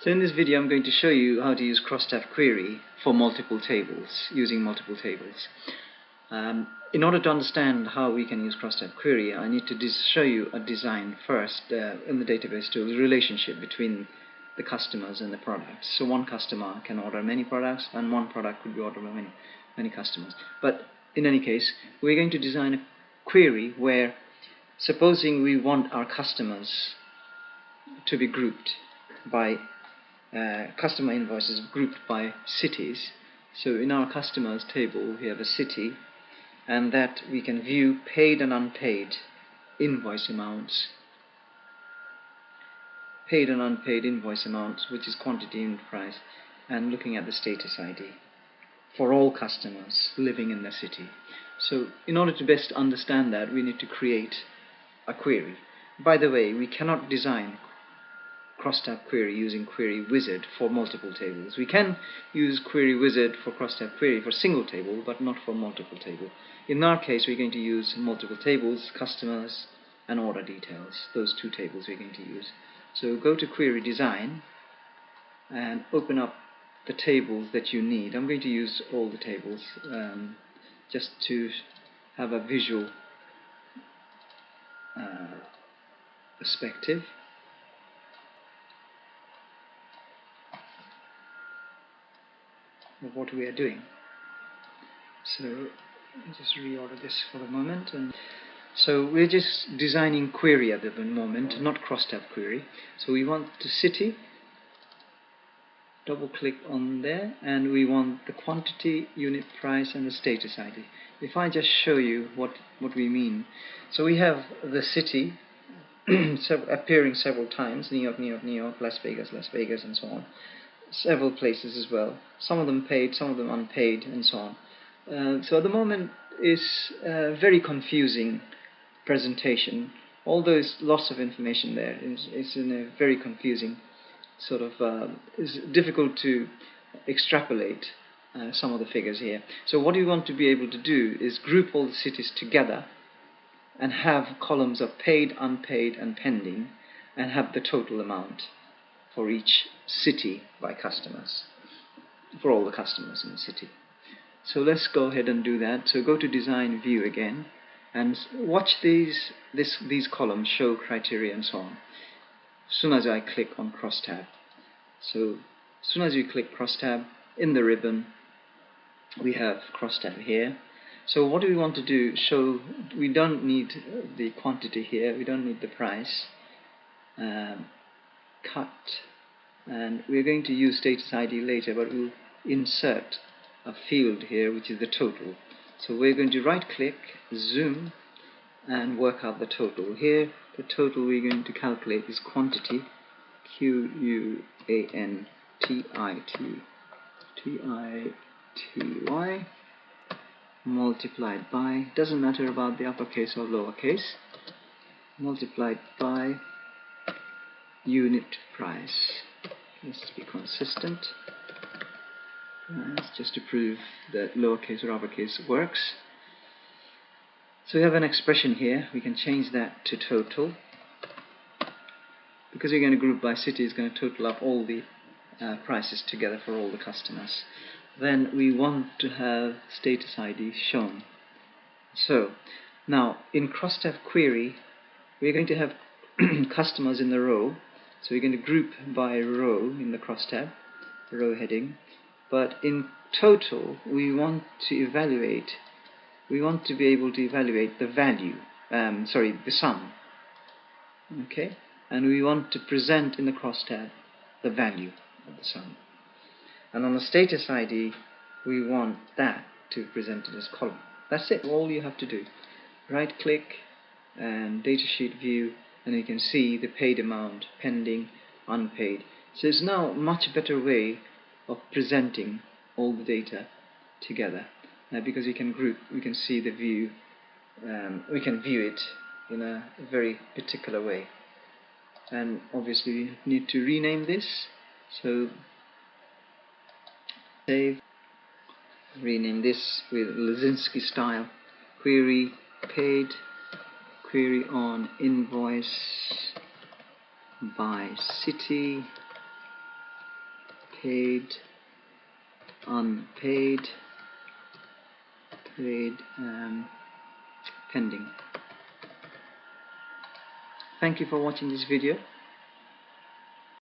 So in this video I'm going to show you how to use Crosstab Query for multiple tables, using multiple tables. In order to understand how we can use Crosstab Query, I need to show you a design first in the database tool, the relationship between the customers and the products. So one customer can order many products, and one product could be ordered by many customers. But in any case, we're going to design a query where, supposing we want our customers to be grouped by customer invoices grouped by cities. So in our customers table we have a city, and that we can view paid and unpaid invoice amounts, which is quantity unit price, and looking at the status ID for all customers living in the city. So in order to best understand that, we need to create a query. By the way, we cannot design Crosstab Query using Query Wizard for multiple tables. We can use Query Wizard for Crosstab Query for single table, but not for multiple table. In our case, we're going to use multiple tables, customers and order details. Those two tables we're going to use. So go to Query Design and open up the tables that you need. I'm going to use all the tables just to have a visual perspective. Of what we are doing. So I'll just reorder this for the moment. And so we're just designing query at the moment, not Crosstab Query. So we want the city, double click on there, and we want the quantity, unit price and the status ID. If I just show you what we mean. So we have the city appearing several times, New York, New York, New York, Las Vegas, Las Vegas, and so on. Several places as well, some of them paid, some of them unpaid, and so on. So at the moment is a very confusing presentation. Although there's lots of information there, it's in a very confusing sort of, it's difficult to extrapolate some of the figures here. So what we want to be able to do is group all the cities together and have columns of paid, unpaid and pending, and have the total amount for each city by customers, for all the customers in the city. So let's go ahead and do that. So go to Design View again and watch these columns show criteria and so on. As soon as I click on Crosstab. So as soon as you click Crosstab, in the ribbon we have Crosstab here. So what do we want to do? Show we don't need the quantity here, we don't need the price. Cut, and we're going to use status ID later, but we'll insert a field here which is the total. So we're going to right click, zoom and work out the total. Here the total we're going to calculate is quantity, Quantity multiplied by, doesn't matter about the uppercase or lowercase, multiplied by unit price. Let's be consistent. Just to prove that lowercase or uppercase works. So we have an expression here. We can change that to total. Because we're going to group by city, it's going to total up all the prices together for all the customers. Then we want to have status ID shown. So now in Crosstab Query, we're going to have customers in the row. So we're going to group by row in the Crosstab, row heading. But in total, we want to evaluate, we want to be able to evaluate the value, the sum. Okay? And we want to present in the Crosstab the value of the sum. And on the status ID, we want that to be presented as column. That's it, all you have to do. Right click and datasheet view, and you can see the paid amount, pending, unpaid. So it's now a much better way of presenting all the data together. Because we can group, we can see the view, we can view it in a very particular way. And obviously we need to rename this. So save, rename this with Lizinski style, query paid, query on invoice by city, paid, unpaid, paid, pending. Thank you for watching this video.